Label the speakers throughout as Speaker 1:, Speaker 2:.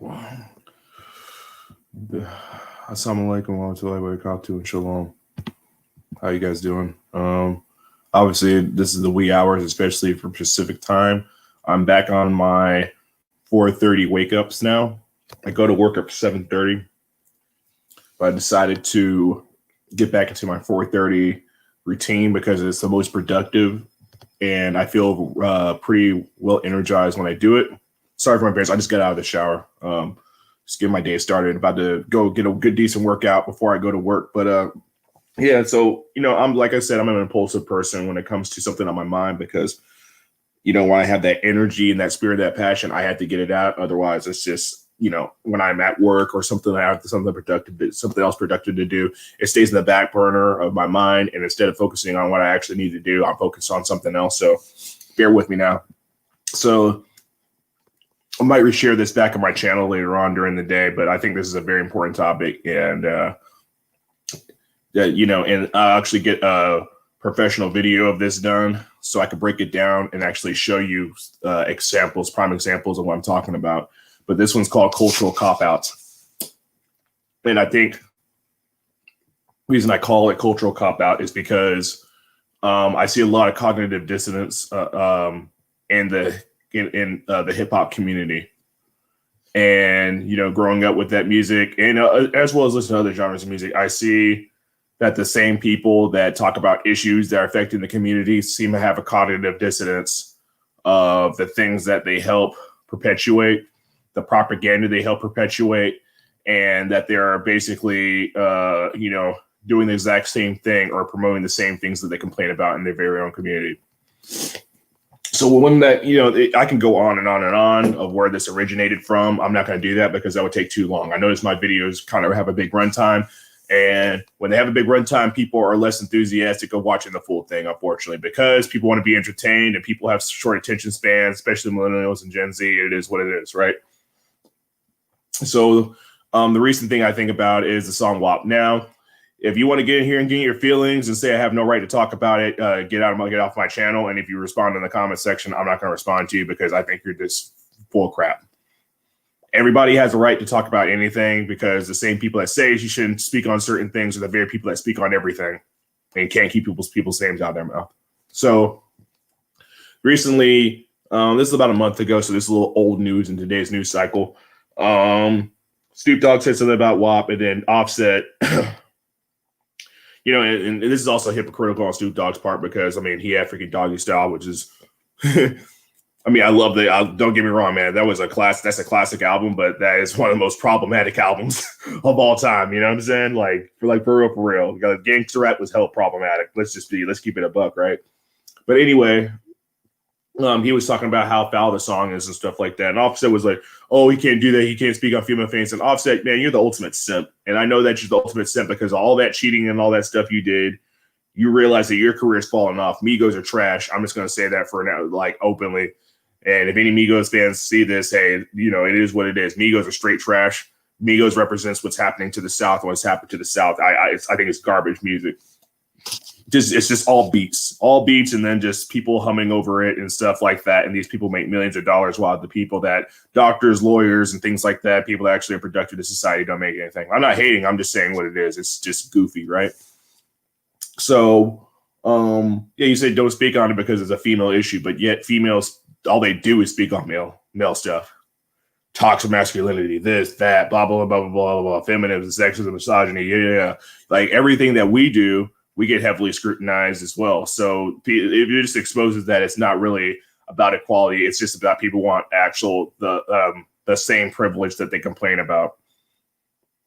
Speaker 1: Assalamu alaikum warahmatullahi wabarakatuh and shalom. How you guys doing? Obviously, this is the wee hours, especially for Pacific time. I'm back on my 4:30 wake ups now. I go to work at 7:30, but I decided to get back into my 4:30 routine because it's the most productive, and I feel pretty well energized when I do it. Sorry for my parents. I just got out of the shower. Just get my day started. About to go get a good, decent workout before I go to work. But yeah, so, I'm like I said, I'm an impulsive person when it comes to something on my mind because, when I have that energy and that spirit, that passion, I have to get it out. Otherwise, it's just, when I'm at work or something, I have something else productive to do. It stays in the back burner of my mind. And instead of focusing on what I actually need to do, I'm focused on something else. So bear with me now. So I might reshare this back on my channel later on during the day, but I think this is a very important topic. And, and I'll actually get a professional video of this done so I can break it down and actually show you prime examples of what I'm talking about. But this one's called cultural cop-outs. And I think the reason I call it cultural cop-out is because I see a lot of cognitive dissonance in the hip hop community. And, growing up with that music and as well as listening to other genres of music, I see that the same people that talk about issues that are affecting the community seem to have a cognitive dissonance of the things that they help perpetuate, the propaganda they help perpetuate, and that they're basically, doing the exact same thing or promoting the same things that they complain about in their very own community. So when that, I can go on and on and on of where this originated from. I'm not going to do that because that would take too long. I notice my videos kind of have a big runtime. And when they have a big runtime, people are less enthusiastic of watching the full thing, unfortunately, because people want to be entertained and people have short attention spans, especially millennials and Gen Z. It is what it is, right? So the recent thing I think about is the song WAP. Now, if you want to get in here and get your feelings and say I have no right to talk about it, get off my channel. And if you respond in the comment section, I'm not going to respond to you because I think you're just full of crap. Everybody has a right to talk about anything because the same people that say you shouldn't speak on certain things are the very people that speak on everything and can't keep people's names out of their mouth. So recently, this is about a month ago, so this is a little old news in today's news cycle. Snoop Dogg said something about WAP, and then Offset, and this is also hypocritical on Snoop Dogg's part because, he had freaking Doggy Style, which is... I love that. Don't get me wrong, man. That's a classic album, but that is one of the most problematic albums of all time. You know what I'm saying? For real. Gangsta Rap was hell problematic. Let's keep it a buck, right? But anyway, he was talking about how foul the song is and stuff like that. And Offset was like, oh, he can't do that. He can't speak on female fans. And Offset, man, you're the ultimate simp. And I know that you're the ultimate simp because all that cheating and all that stuff you did, you realize that your career's falling off. Migos are trash. I'm just going to say that for now, openly. And if any Migos fans see this, hey, it is what it is. Migos are straight trash. Migos represents what's happening to the South and what's happened to the South. I think it's garbage music. It's just all beats, and then just people humming over it and stuff like that. And these people make millions of dollars while the people that doctors, lawyers, and things like that, people that actually are productive to society don't make anything. I'm not hating. I'm just saying what it is. It's just goofy, right? So, you say don't speak on it because it's a female issue, but yet females, all they do is speak on male stuff. Toxic masculinity, this, that, blah, blah, blah, blah, blah, blah, feminism, sexism, misogyny, yeah. Everything that we do, we get heavily scrutinized as well. So it just exposes that it's not really about equality. It's just about people want the same privilege that they complain about.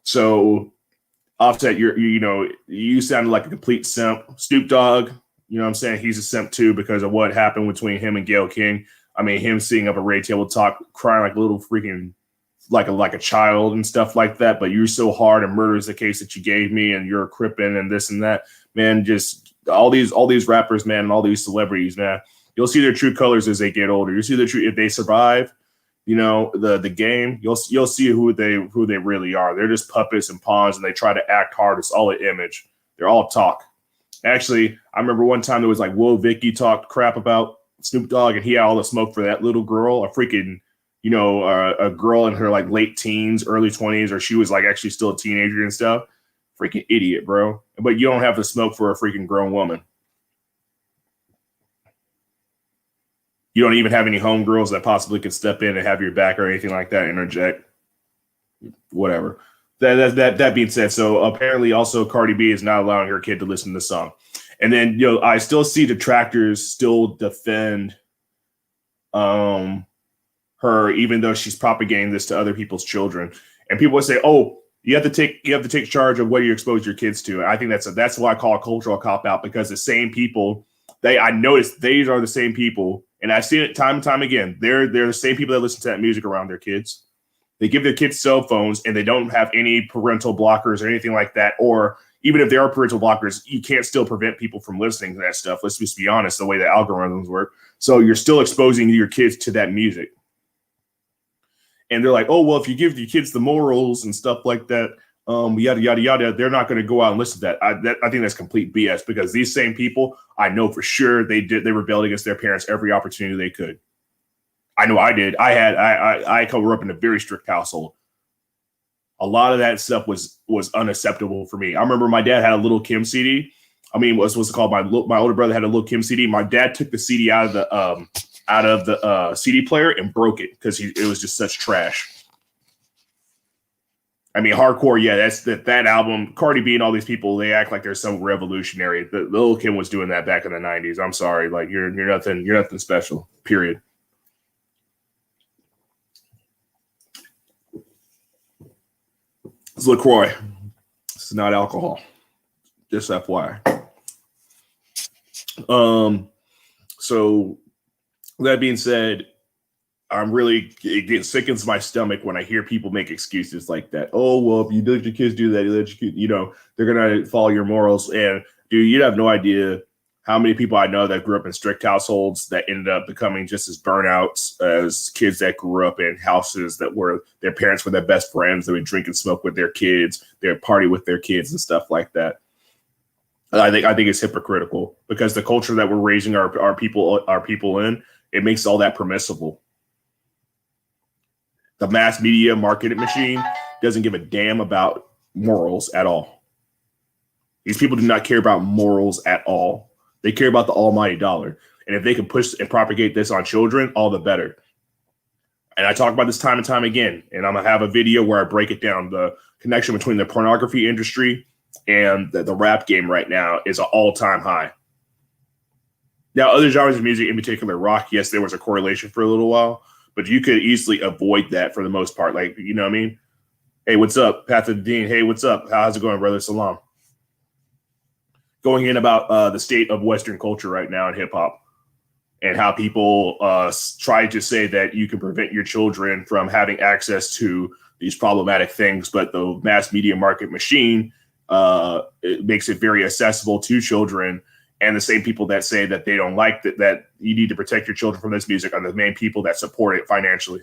Speaker 1: So Offset, you sounded like a complete simp. Snoop Dogg, you know what I'm saying? He's a simp too because of what happened between him and Gayle King. Him sitting up at Ray Table Talk, crying like a little freaking, like a child and stuff like that. But you're so hard and murder is the case that you gave me, and you're a Crippen and this and that, man. Just all these rappers, man, and all these celebrities, man. You'll see their true colors as they get older. You see if they survive, the game. You'll see who they really are. They're just puppets and pawns, and they try to act hard. It's all an image. They're all talk. Actually, I remember one time there was Will Vicky talked crap about Snoop Dogg, and he had all the smoke for that little girl, a freaking, a girl in her like late teens, early 20s, or she was like actually still a teenager and stuff. Freaking idiot, bro. But you don't have to smoke for a freaking grown woman. You don't even have any homegirls that possibly could step in and have your back or anything like that, interject. Whatever. That being said, so apparently also Cardi B is not allowing her kid to listen to the song. And then, I still see detractors still defend her, even though she's propagating this to other people's children. And people would say, "Oh, you have to take charge of what you expose your kids to." And I think that's why I call a cultural cop out, because the same people, I noticed these are the same people. And I've seen it time and time again. They're the same people that listen to that music around their kids. They give their kids cell phones and they don't have any parental blockers or anything like that. Or even if there are parental blockers, you can't still prevent people from listening to that stuff. Let's just be honest, the way the algorithms work. So you're still exposing your kids to that music. And they're like, "Oh, well, if you give your kids the morals and stuff like that, yada, yada, yada, they're not going to go out and listen to that." I think that's complete BS, because these same people, I know for sure they rebelled against their parents every opportunity they could. I know I did. I grew up in a very strict household. A lot of that stuff was unacceptable for me. I remember my dad had a Little Kim CD. I mean, what's it called? My older brother had a Little Kim CD. My dad took the CD out of the CD player and broke it because it was just such trash. I mean, hardcore, yeah, that album, Cardi B and all these people, they act like they're so revolutionary. The Lil' Kim was doing that back in the 90s. I'm sorry, like you're nothing special. Period. It's LaCroix. It's not alcohol. Just FYI. So that being said, it sickens my stomach when I hear people make excuses like that. "Oh, well, if you let your kids do that, they're going to follow your morals." And dude, you have no idea how many people I know that grew up in strict households that ended up becoming just as burnouts as kids that grew up in houses that were their parents were their best friends. They would drink and smoke with their kids. They would party with their kids and stuff like that. I think it's hypocritical, because the culture that we're raising our people in, it makes all that permissible. The mass media marketing machine doesn't give a damn about morals at all. These people do not care about morals at all. They care about the almighty dollar. And if they can push and propagate this on children, all the better. And I talk about this time and time again, and I'm going to have a video where I break it down. The connection between the pornography industry and the rap game right now is an all-time high. Now, other genres of music, in particular rock, yes, there was a correlation for a little while, but you could easily avoid that for the most part. Like, you know what I mean? "Hey, what's up? Path of the Dean. Hey, what's up? How's it going, brother? Salam." Going in about the state of Western culture right now in hip hop, and how people try to say that you can prevent your children from having access to these problematic things, but the mass media market machine it makes it very accessible to children. And the same people that say that they don't like that you need to protect your children from this music are the main people that support it financially.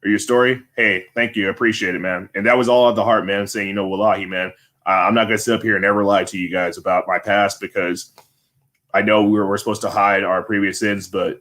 Speaker 1: Or your story? Hey, thank you. I appreciate it, man. And that was all at the heart, man, saying, wallahi, man, I'm not going to sit up here and ever lie to you guys about my past, because I know we're supposed to hide our previous sins, but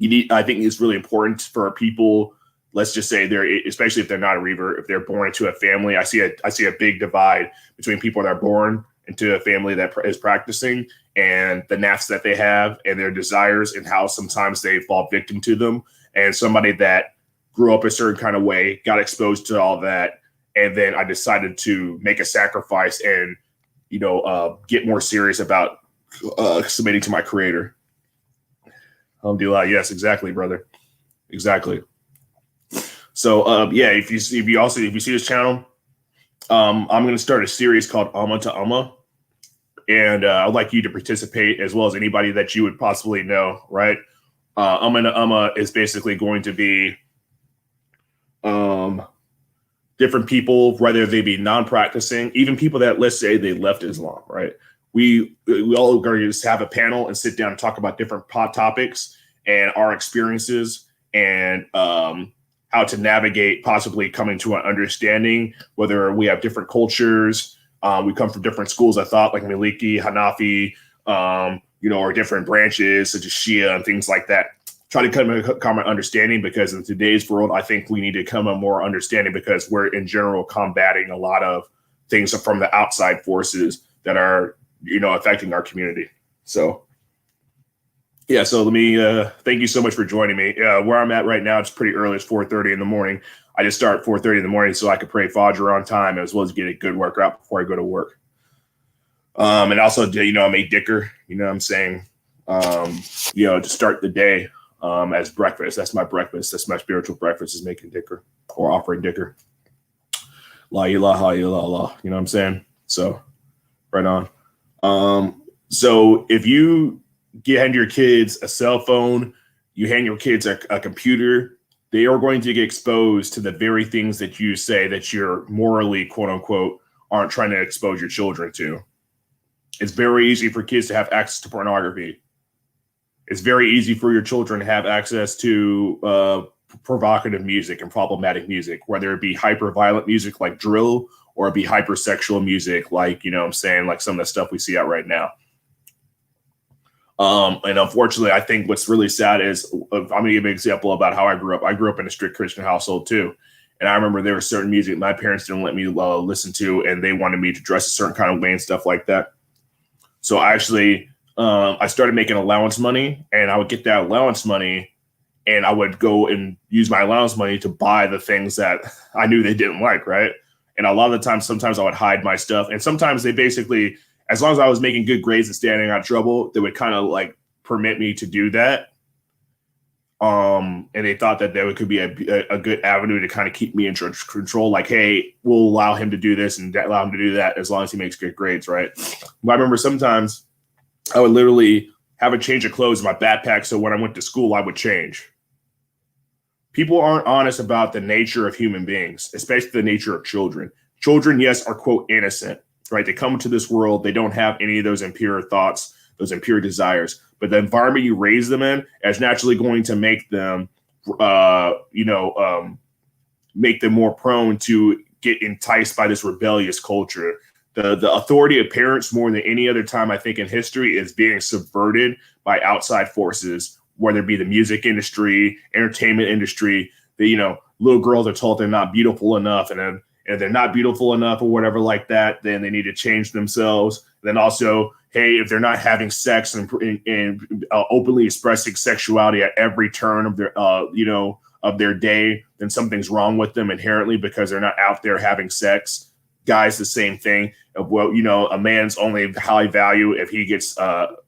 Speaker 1: I think it's really important for people. Let's just say especially if they're not a revert, if they're born into a family, I see a big divide between people that are born into a family that is practicing, and the nafs that they have and their desires, and how sometimes they fall victim to them. And somebody that grew up a certain kind of way, got exposed to all that, and then I decided to make a sacrifice and, get more serious about submitting to my creator. Alhamdulillah. Yes, exactly, brother. Exactly. So, if you see this channel, I'm going to start a series called Amma to Amma. And I'd like you to participate, as well as anybody that you would possibly know, right? Amma to Amma is basically going to be different people, whether they be non-practicing, even people that, let's say, they left Islam, right? We all are going to just have a panel and sit down and talk about different topics and our experiences, and how to navigate possibly coming to an understanding, whether we have different cultures. We come from different schools of thought, like Maliki, Hanafi, or different branches such as Shia and things like that. try to come to a common understanding, because in today's world, I think we need to come a more understanding, because we're in general combating a lot of things from the outside forces that are, affecting our community. So, yeah, so let me thank you so much for joining me. Where I'm at right now, it's pretty early. It's 4:30 in the morning. I just start at 4:30 in the morning so I can pray Fajr on time, as well as get a good workout before I go to work. And also, I make dicker, what I'm saying, to start the day as breakfast. That's my breakfast. That's my spiritual breakfast, is making dicker or offering dicker. La ilaha illallah, what I'm saying? So, right on. So if you hand your kids a cell phone, you hand your kids a computer, they are going to get exposed to the very things that you say that you're morally, quote unquote, aren't trying to expose your children to. It's very easy for kids to have access to pornography. It's very easy for your children to have access to provocative music and problematic music, whether it be hyper violent music like drill, or it be hypersexual music like, like some of the stuff we see out right now. And unfortunately, I think what's really sad is, I'm going to give an example about how I grew up. I grew up in a strict Christian household too. And I remember there was certain music my parents didn't let me listen to, and they wanted me to dress a certain kind of way and stuff like that. So I actually, I started making allowance money, and I would get that allowance money, and I would go and use my allowance money to buy the things that I knew they didn't like, right? And a lot of the times, sometimes I would hide my stuff. And sometimes they basically, as long as I was making good grades and staying out of trouble, they would kind of like permit me to do that. And they thought that could be a good avenue to kind of keep me in control. Like, hey, we'll allow him to do this and allow him to do that as long as he makes good grades, right? But I remember sometimes I would literally have a change of clothes in my backpack, so when I went to school, I would change. People aren't honest about the nature of human beings, especially the nature of children. Children, yes, are, quote, innocent, right? They come into this world. They don't have any of those impure thoughts, those impure desires. But the environment you raise them in is naturally going to make them, make them more prone to get enticed by this rebellious culture. The authority of parents, more than any other time, I think, in history, is being subverted by outside forces, whether it be the music industry, entertainment industry. Little girls are told they're not beautiful enough, and then if they're not beautiful enough or whatever like that, then they need to change themselves. Then also, hey, if they're not having sex and openly expressing sexuality at every turn of their, of their day, then something's wrong with them inherently, because they're not out there having sex. Guys, the same thing. A man's only high value if he gets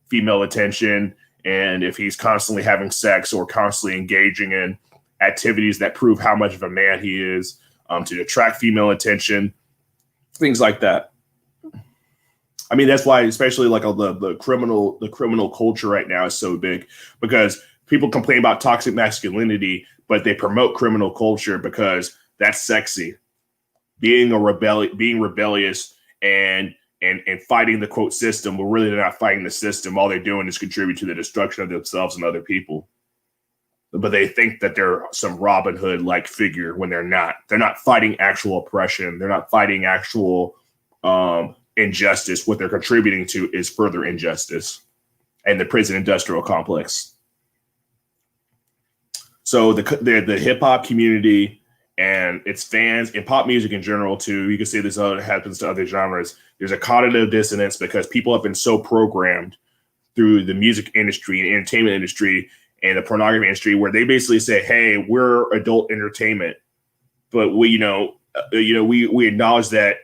Speaker 1: female attention, and if he's constantly having sex or constantly engaging in activities that prove how much of a man he is, to attract female attention, things like that. I mean, that's why, especially like the criminal culture right now is so big, because people complain about toxic masculinity, but they promote criminal culture because that's sexy. Being rebellious and fighting the, quote, system, but really they're not fighting the system. All they're doing is contribute to the destruction of themselves and other people. But they think that they're some Robin Hood-like figure when they're not. They're not fighting actual oppression. They're not fighting actual injustice. What they're contributing to is further injustice and the prison industrial complex. So the hip hop community and its fans, and pop music in general too, you can see this happens to other genres. There's a cognitive dissonance because people have been so programmed through the music industry and entertainment industry and the pornography industry, where they basically say, hey, we're adult entertainment, but we acknowledge that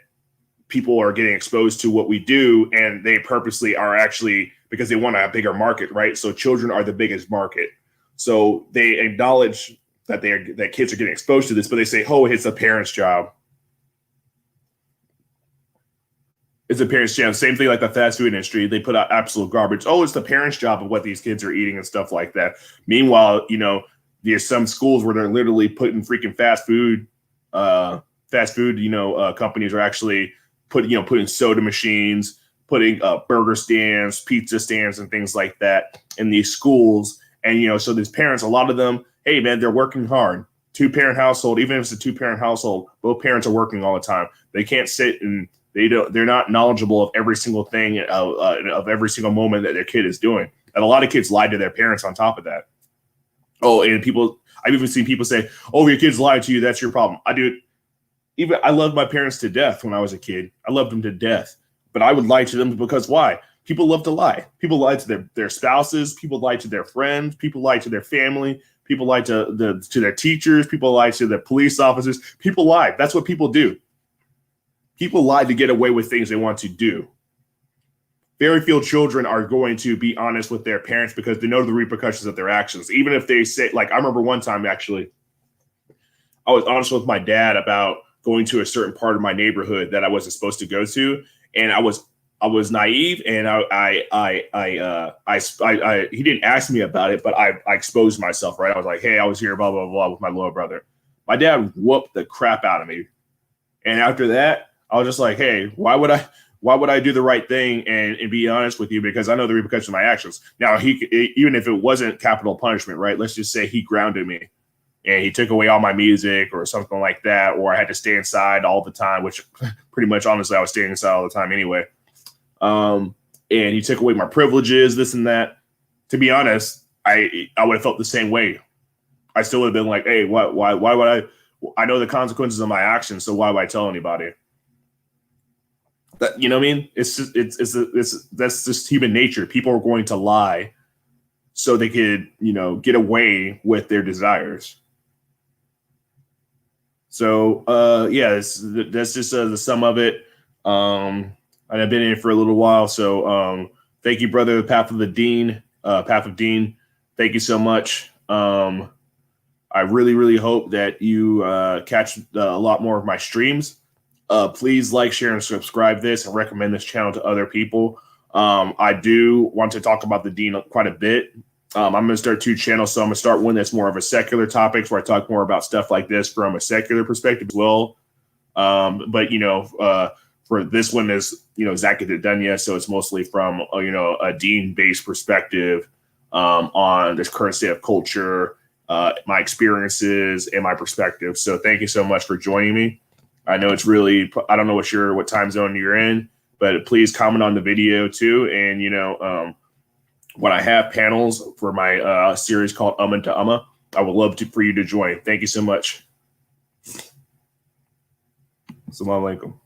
Speaker 1: people are getting exposed to what we do, and they purposely are actually, because they want a bigger market, right? So children are the biggest market. So they acknowledge that that kids are getting exposed to this, but they say, oh, it's a parent's job. It's a parent's job. Same thing like the fast food industry. They put out absolute garbage. Oh, it's the parent's job of what these kids are eating and stuff like that. Meanwhile, there's some schools where they're literally putting freaking fast food companies are actually putting soda machines, putting burger stands, pizza stands, and things like that in these schools. And, so these parents, a lot of them, hey, man, they're working hard. Two-parent household, even if it's a two-parent household, both parents are working all the time. They can't sit and they're not knowledgeable of every single thing, of every single moment that their kid is doing. And a lot of kids lie to their parents on top of that. Oh, and I've even seen people say, "Oh, your kids lied to you. That's your problem." I loved my parents to death when I was a kid. I loved them to death, but I would lie to them because why? People love to lie. People lie to their spouses. People lie to their friends. People lie to their family. People lie to their teachers. People lie to the police officers. People lie. That's what people do. People lie to get away with things they want to do. Very few children are going to be honest with their parents because they know the repercussions of their actions. Even if they say, like, I remember one time actually, I was honest with my dad about going to a certain part of my neighborhood that I wasn't supposed to go to, and I was naive, and he didn't ask me about it, but I exposed myself, right? I was like, hey, I was here, blah blah blah, with my little brother. My dad whooped the crap out of me, and after that, I was just like, hey, why would I do the right thing and be honest with you? Because I know the repercussions of my actions. Now, even if it wasn't capital punishment, right? Let's just say he grounded me and he took away all my music or something like that, or I had to stay inside all the time, which pretty much, honestly, I was staying inside all the time anyway. And he took away my privileges, this and that. To be honest, I would have felt the same way. I still would have been like, hey, why would I know the consequences of my actions, so why would I tell anybody? That, you know what I mean? That's just human nature. People are going to lie so they could, get away with their desires. So, yeah, that's just the sum of it. I've been in it for a little while, so thank you, brother. Path of Dean. Thank you so much. I really, really hope that you catch a lot more of my streams. Please like, share, and subscribe this and recommend this channel to other people. I do want to talk about the Dean quite a bit. I'm going to start 2 channels. So I'm going to start one that's more of a secular topics where I talk more about stuff like this from a secular perspective as well. But, for this one is, Zach isn't done yet. So it's mostly from, a Dean-based perspective on this current state of culture, my experiences, and my perspective. So thank you so much for joining me. I know it's really, I don't know what time zone you're in, but please comment on the video too. And, when I have panels for my series called Into I would love for you to join. Thank you so much. Assalamu alaikum.